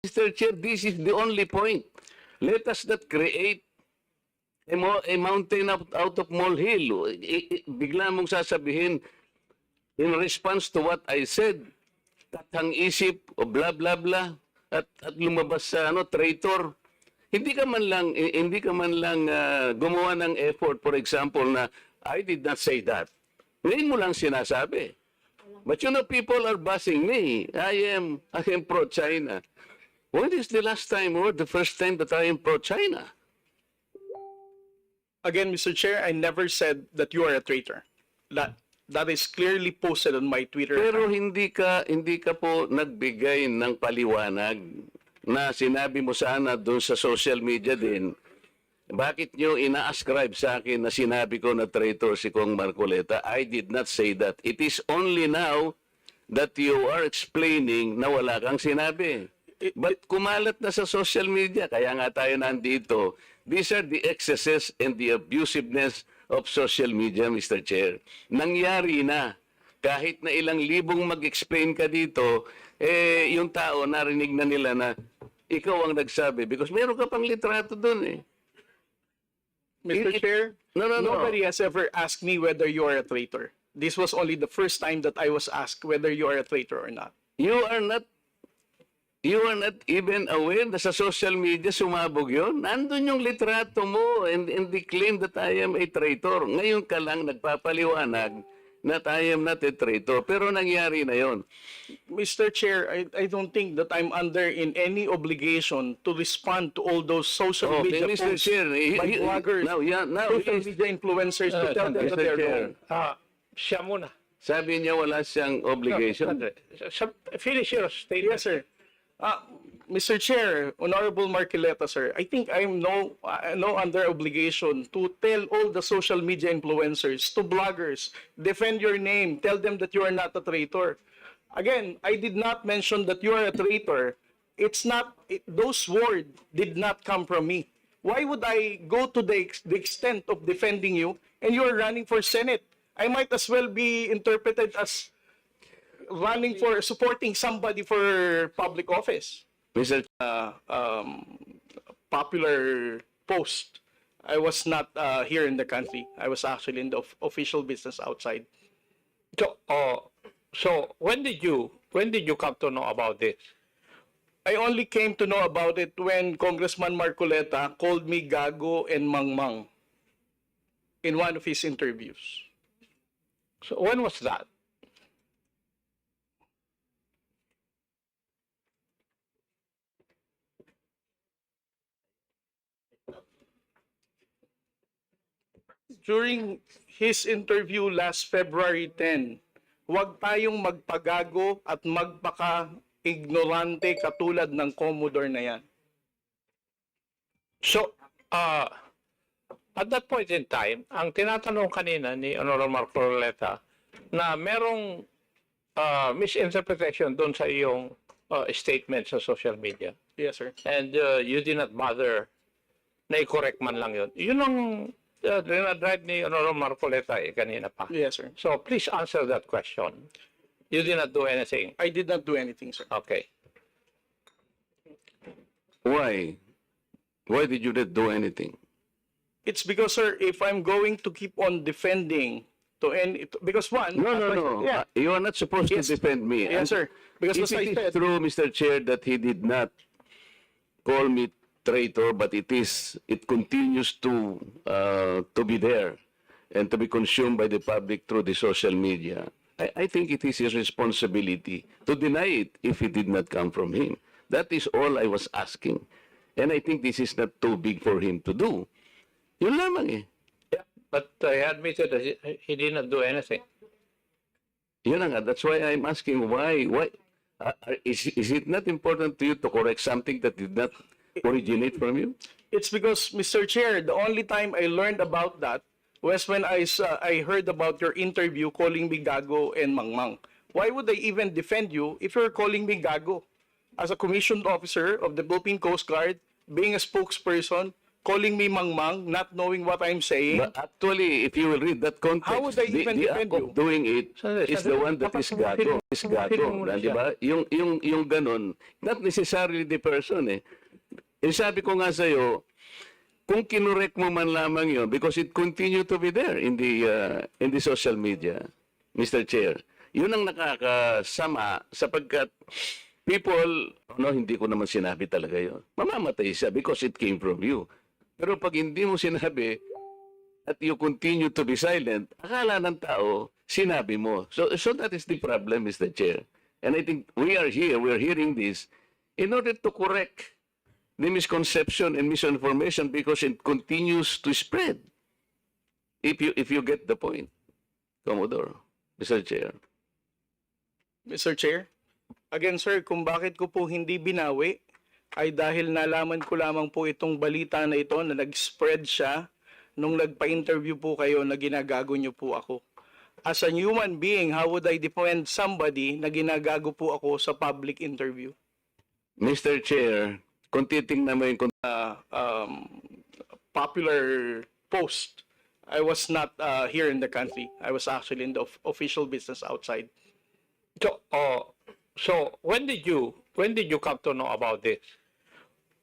Mr. Chair, this is the only point. Let us not create a mountain out of molehill. Bigla mong sasabihin, in response to what I said, katang isip o blah blah blah at lumabas sa traitor. Hindi ka man lang gumawa ng effort, for example, na I did not say that. Ngayon mo lang sinasabi. But you know, people are bashing me. I am pro-China. When is the last time or the first time that I am pro-China? Again, Mr. Chair, I never said that you are a traitor. That is clearly posted on my Twitter Pero account. hindi ka po nagbigay ng paliwanag na sinabi mo sana doon sa social media din. Bakit nyo ina-ascribe sa akin na sinabi ko na traitor si Kong Marcoleta? I did not say that. It is only now that you are explaining na wala kang sinabi. But kumalat na sa social media, kaya nga tayo nandito. These are the excesses and the abusiveness of social media, Mr. Chair. Nangyari na. Kahit na ilang libong mag-explain ka dito, yung tao narinig na nila na ikaw ang nagsabi. Because meron ka pang litrato dun eh. Mr. Chair, No. nobody has ever asked me whether you are a traitor. This was only the first time that I was asked whether you are a traitor or not. You are not even aware na sa social media sumabog yun? Nandun yung litrato mo and the claim that I am a traitor. Ngayon ka lang nagpapaliwanag that I am not a traitor. Pero nangyari na yon. Mr. Chair, I don't think that I'm under in any obligation to respond to all those social media Mr. posts Chair, by bloggers, social media influencers to tell them that Mr. they're Chair. wrong. Siya muna. Sabi niya wala siyang obligation. Finish your statement. Yes, sir. Mr. Chair, Honorable Marcoleta, sir, I think I'm no under obligation to tell all the social media influencers, to bloggers, defend your name, tell them that you are not a traitor. Again, I did not mention that you are a traitor. It's not, those words did not come from me. Why would I go to the extent of defending you and you are running for Senate? I might as well be interpreted as running for supporting somebody for public office. Mr. Popular post. I was not here in the country. I was actually in the official business outside. So when did you come to know about this? I only came to know about it when Congressman Marcoleta called me gago and mangmang in one of his interviews. So when was that? During his interview last February 10, huwag tayong magpagago at magpaka-ignorante katulad ng Commodore na yan. So, at that point in time, ang tinatanong kanina ni Honorable Marcoleta na merong misinterpretation doon sa iyong statement sa social media. Yes, sir. And you did not bother na i-correct man lang yun. Yun ang dinadrive ni Honorable Marcoleta kanina pa. Yes, sir. So, please answer that question. You did not do anything. I did not do anything, sir. Okay. Why? Why did you not do anything? It's because, sir, if I'm going to keep on defending to any, because one, No. Yeah. You are not supposed Yes. to defend me. Yes, sir. Because If as I it is said, true, Mr. Chair, that he did not call me traitor, but it continues to be there and to be consumed by the public through the social media. I think it is his responsibility to deny it if it did not come from him. That is all I was asking. And I think this is not too big for him to do. Yun lamang eh. Yeah, but he admitted that he did not do anything. Yun na nga. That's why I'm asking why is it not important to you to correct something that did not originate from you? it's because, Mr. Chair, the only time I learned about that was when I heard about your interview calling me gago and mangmang. Why would I even defend you if you're calling me gago? As a commissioned officer of the Philippine Coast Guard, being a spokesperson, calling me mangmang, not knowing what I'm saying. But actually, if you will read that context, How would I even the defend act you? of doing it Sandali, is the one that is gago. Is gago. muna Di ba? Yung ganun, not necessarily the person eh. Sabi ko nga sa'yo, kung kinurek mo man lamang yun, because it continue to be there in the social media, Mr. Chair, yun ang nakakasama sapagkat people, no, hindi ko naman sinabi talaga yun. Mamamatay siya because it came from you. Pero pag hindi mo sinabi at you continue to be silent, akala ng tao, sinabi mo. So that is the problem, Mr. Chair. And I think we are hearing this in order to correct the misconception and misinformation because it continues to spread. If you get the point, Commodore, Mr. Chair. Mr. Chair, again sir, kung bakit ko po hindi binawi ay dahil nalaman ko lamang po itong balita na ito na nag-spread siya nung nagpa-interview po kayo na ginagago niyo po ako. As a human being, how would I defend somebody na ginagago po ako sa public interview? Mr. Chair, kung titingnan mo yung Popular post. I was not here in the country. I was actually in the official business outside. So when did you come to know about this?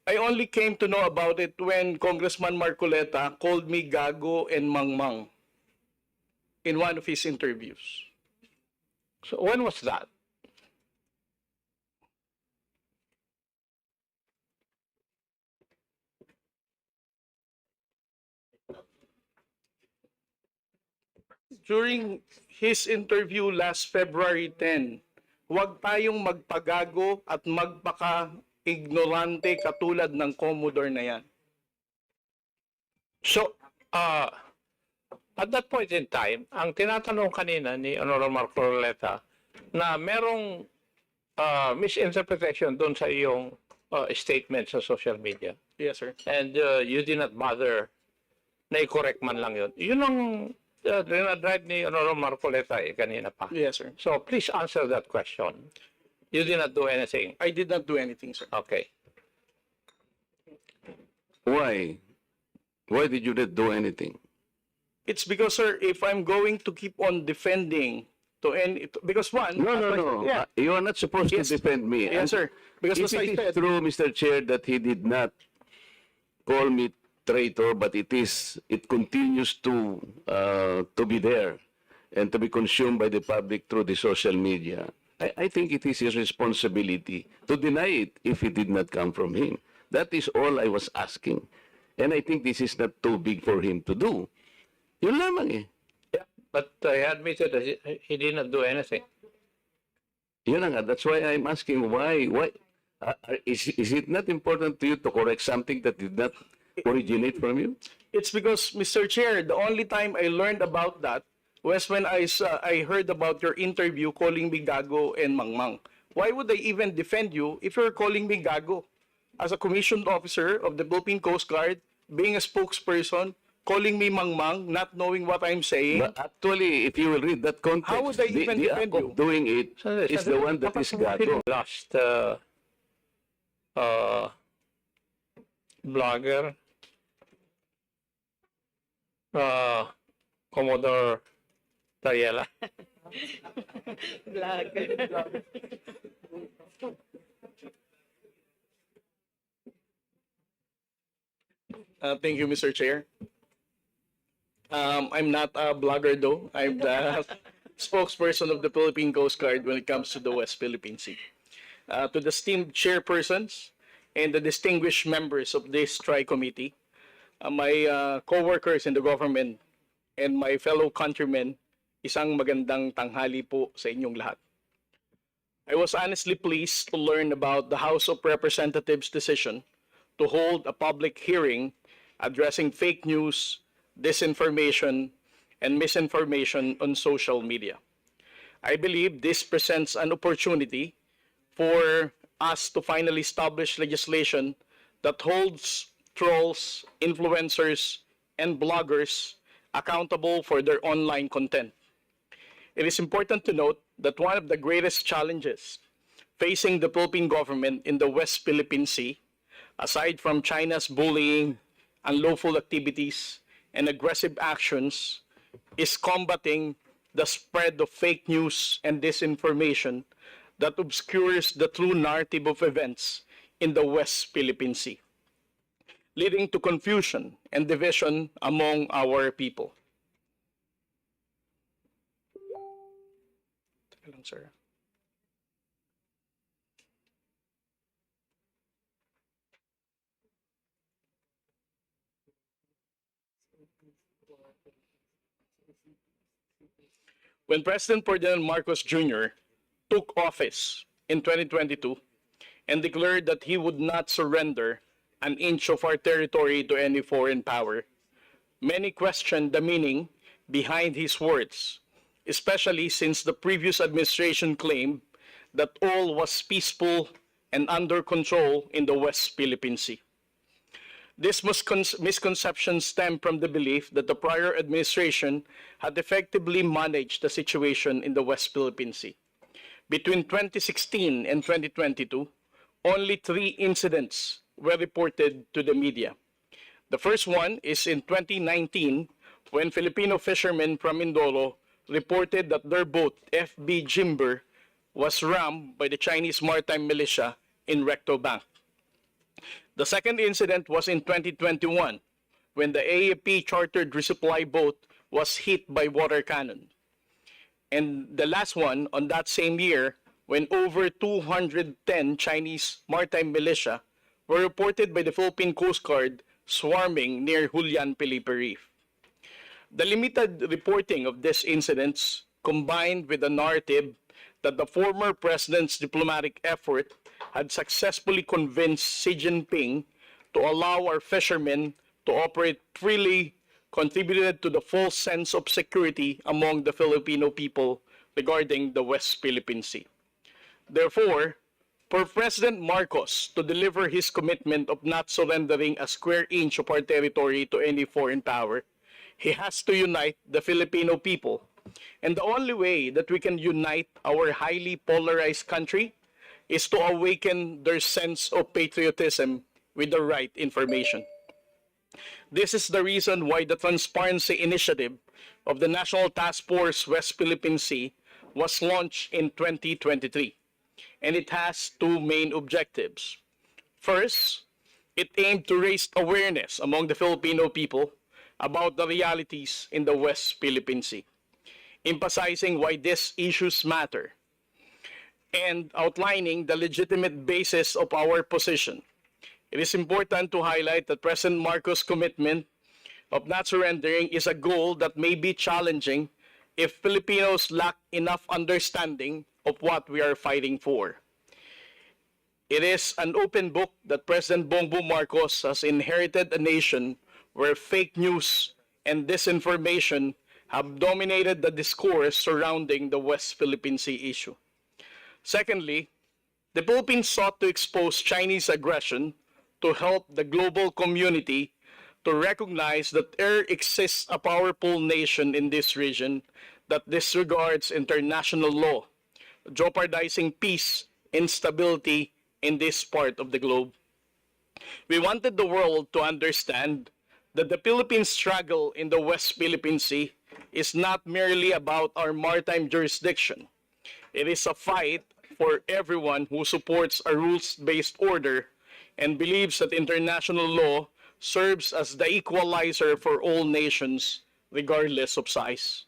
I only came to know about it when Congressman Marcoleta called me gago and mangmang in one of his interviews. So when was that? During his interview last February 10, huwag tayong magpagago at magpaka-ignorante katulad ng Commodore na yan. So, at that point in time, ang tinatanong kanina ni Honorable Marcoleta na merong misinterpretation doon sa iyong statement sa social media. Yes, sir. And you did not bother na i-correct man lang yun. Yun ang drive ni Honorable Marcoleta kanina pa. Yes, sir. So please answer that question. You did not do anything. I did not do anything, sir. Okay. why? Why did you not do anything? It's because, sir, if I'm going to keep on defending because one... No. Yeah. You are not supposed Yes. to defend me. Yes, sir. Because If as I it is said... true, Mr. Chair, that he did not call me traitor, but it continues to be there and to be consumed by the public through the social media. I think it is his responsibility to deny it if it did not come from him. That is all I was asking. And I think this is not too big for him to do. Yun lamang eh. Yeah, but he admitted that he did not do anything. Yun na nga. That's why I'm asking why is it not important to you to correct something that did not originate from you? It's because, Mr. Chair, the only time I learned about that was when I heard about your interview calling me gago and mangmang. Why would I even defend you if you're calling me gago? As a commissioned officer of the Philippine Coast Guard, being a spokesperson, calling me mangmang, not knowing what I'm saying. But actually, if you will read that context, How would I even the defend act you? of doing it is the one that is gago. Last blogger, Commodore Tarriela. Thank you, Mr. Chair. I'm not a blogger though. I'm the spokesperson of the Philippine Coast Guard when it comes to the West Philippine Sea. To the esteemed chairpersons and the distinguished members of this tri-committee, my co-workers in the government, and my fellow countrymen, isang magandang tanghali po sa inyong lahat. I was honestly pleased to learn about the House of Representatives' decision to hold a public hearing addressing fake news, disinformation, and misinformation on social media. I believe this presents an opportunity for us to finally establish legislation that holds trolls, influencers, and bloggers accountable for their online content. It is important to note that one of the greatest challenges facing the Philippine government in the West Philippine Sea, aside from China's bullying unlawful activities, and aggressive actions is combating the spread of fake news and disinformation that obscures the true narrative of events in the West Philippine Sea, leading to confusion and division among our people. Teka lang, sir. When President Ferdinand Marcos Jr. took office in 2022 and declared that he would not surrender an inch of our territory to any foreign power, many questioned the meaning behind his words, especially since the previous administration claimed that all was peaceful and under control in the West Philippine Sea. This misconception stemmed from the belief that the prior administration had effectively managed the situation in the West Philippine Sea. Between 2016 and 2022, only 3 incidents were reported to the media. The first one is in 2019 when Filipino fishermen from Mindoro reported that their boat, FB Jimber, was rammed by the Chinese Maritime militia in Recto Bank. The second incident was in 2021 when the AFP chartered resupply boat was hit by water cannon. And the last one on that same year when over 210 Chinese maritime militia were reported by the Philippine Coast Guard swarming near Julian Felipe Reef. The limited reporting of these incidents combined with the narrative that the former president's diplomatic effort had successfully convinced Xi Jinping to allow our fishermen to operate freely contributed to the false sense of security among the Filipino people regarding the West Philippine Sea. Therefore, for President Marcos to deliver his commitment of not surrendering a square inch of our territory to any foreign power, he has to unite the Filipino people. And the only way that we can unite our highly polarized country is to awaken their sense of patriotism with the right information. This is the reason why the Transparency Initiative of the National Task Force West Philippine Sea was launched in 2023, and it has 2 main objectives. First, it aimed to raise awareness among the Filipino people about the realities in the West Philippine Sea, emphasizing why these issues matter, and outlining the legitimate basis of our position. It is important to highlight that President Marcos' commitment of not surrendering is a goal that may be challenging if Filipinos lack enough understanding of what we are fighting for. It is an open book that President Bongbong Marcos has inherited a nation where fake news and disinformation have dominated the discourse surrounding the West Philippine Sea issue. Secondly, the Philippines sought to expose Chinese aggression to help the global community to recognize that there exists a powerful nation in this region that disregards international law, jeopardizing peace and stability in this part of the globe. We wanted the world to understand that the Philippine struggle in the West Philippine Sea is not merely about our maritime jurisdiction. It is a fight for everyone who supports a rules-based order and believes that international law serves as the equalizer for all nations, regardless of size.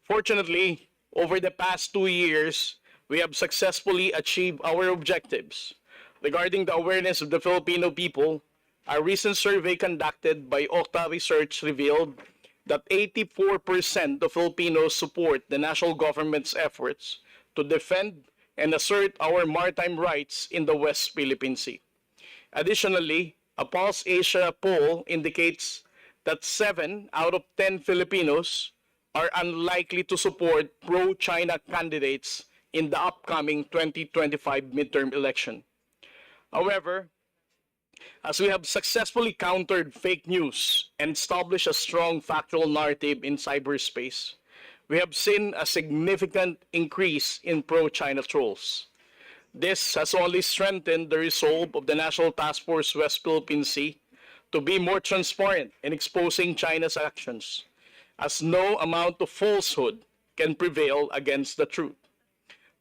Fortunately, over the past 2 years, we have successfully achieved our objectives. Regarding the awareness of the Filipino people, a recent survey conducted by Okta Research revealed that 84% of Filipinos support the national government's efforts to defend and assert our maritime rights in the West Philippine Sea. Additionally, a Pulse Asia poll indicates that 7 out of 10 Filipinos are unlikely to support pro-China candidates in the upcoming 2025 midterm election. However, as we have successfully countered fake news and established a strong factual narrative in cyberspace, we have seen a significant increase in pro-China trolls. This has only strengthened the resolve of the National Task Force West Philippine Sea to be more transparent in exposing China's actions, as no amount of falsehood can prevail against the truth.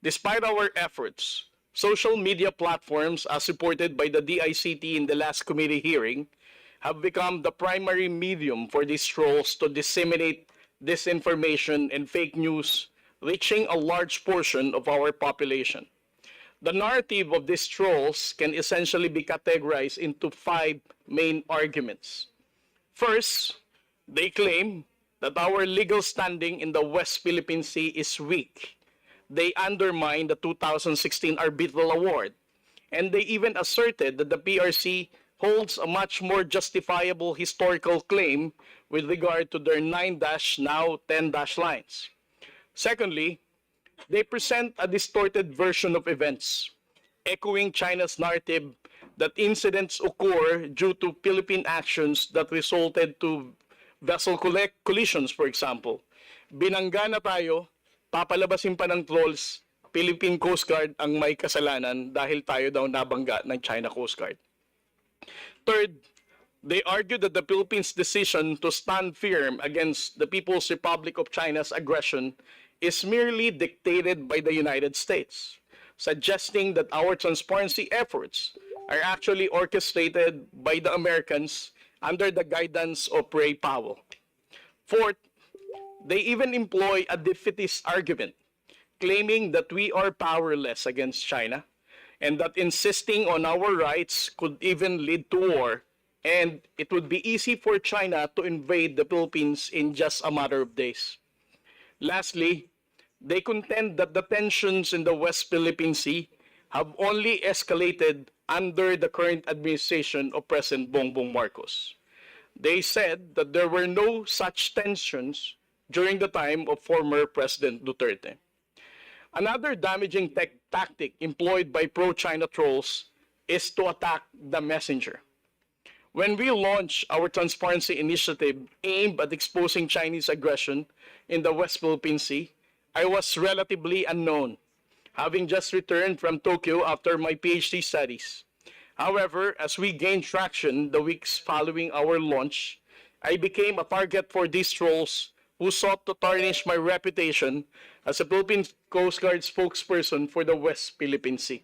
Despite our efforts, social media platforms, as reported by the DICT in the last committee hearing, have become the primary medium for these trolls to disseminate disinformation and fake news, reaching a large portion of our population. The narrative of these trolls can essentially be categorized into 5 main arguments. First, they claim that our legal standing in the West Philippine Sea is weak. They undermine the 2016 Arbitral Award, and they even asserted that the PRC holds a much more justifiable historical claim with regard to their 9 now 10 lines. Secondly, they present a distorted version of events, echoing China's narrative that incidents occur due to Philippine actions that resulted to vessel collisions, for example. Binangga na tayo, papalabasin pa ng trolls, Philippine Coast Guard ang may kasalanan dahil tayo daw nabangga ng China Coast Guard. Third, they argue that the Philippines' decision to stand firm against the People's Republic of China's aggression is merely dictated by the United States, suggesting that our transparency efforts are actually orchestrated by the Americans under the guidance of Ray Powell. Fourth, they even employ a defeatist argument, claiming that we are powerless against China and that insisting on our rights could even lead to war, and it would be easy for China to invade the Philippines in just a matter of days. Lastly, they contend that the tensions in the West Philippine Sea have only escalated under the current administration of President Bongbong Marcos. They said that there were no such tensions during the time of former President Duterte. Another damaging tactic employed by pro-China trolls is to attack the messenger. When we launched our transparency initiative aimed at exposing Chinese aggression in the West Philippine Sea, I was relatively unknown, having just returned from Tokyo after my PhD studies. However, as we gained traction the weeks following our launch, I became a target for these trolls who sought to tarnish my reputation as a Philippine Coast Guard spokesperson for the West Philippine Sea.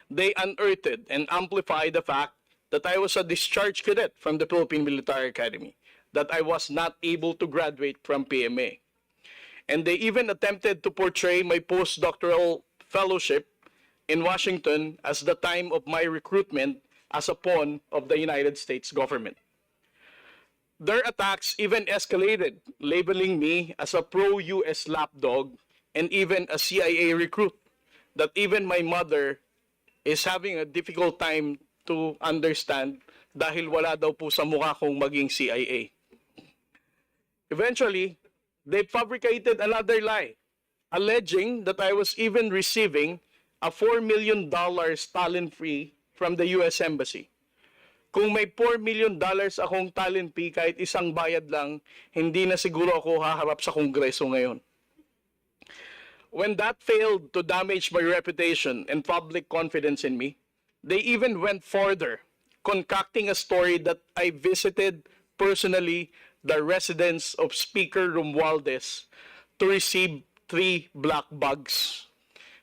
They unearthed and amplified the fact that I was a discharged cadet from the Philippine Military Academy, that I was not able to graduate from PMA. And they even attempted to portray my postdoctoral fellowship in Washington as the time of my recruitment as a pawn of the United States government. Their attacks even escalated, labeling me as a pro-US lapdog and even a CIA recruit, that even my mother is having a difficult time to understand dahil wala daw po sa mukha kong maging CIA. Eventually, they fabricated another lie, alleging that I was even receiving a $4 million talent fee from the US Embassy. Kung may $4 million akong talent fee, kahit isang bayad lang, hindi na siguro ako haharap sa Kongreso ngayon. When that failed to damage my reputation and public confidence in me, they even went further, concocting a story that I visited personally the residence of Speaker Romualdez to receive 3 black bags.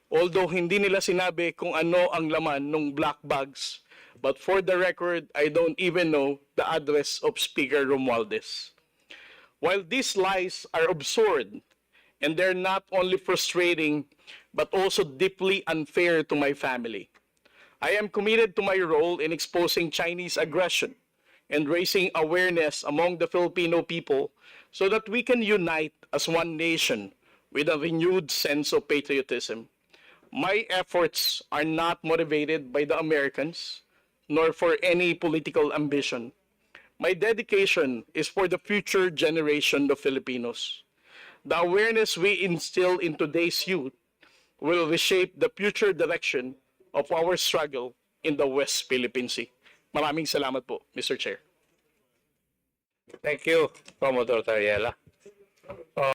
Although hindi nila sinabi kung ano ang laman ng black bags, but for the record, I don't even know the address of Speaker Romualdez. While these lies are absurd, and they're not only frustrating, but also deeply unfair to my family, I am committed to my role in exposing Chinese aggression and raising awareness among the Filipino people so that we can unite as one nation with a renewed sense of patriotism. My efforts are not motivated by the Americans, nor for any political ambition. My dedication is for the future generation of Filipinos. The awareness we instill in today's youth will reshape the future direction of our struggle in the West Philippine Sea. Maraming salamat po, Mr. Chair. Thank you, Commodore Tarriela.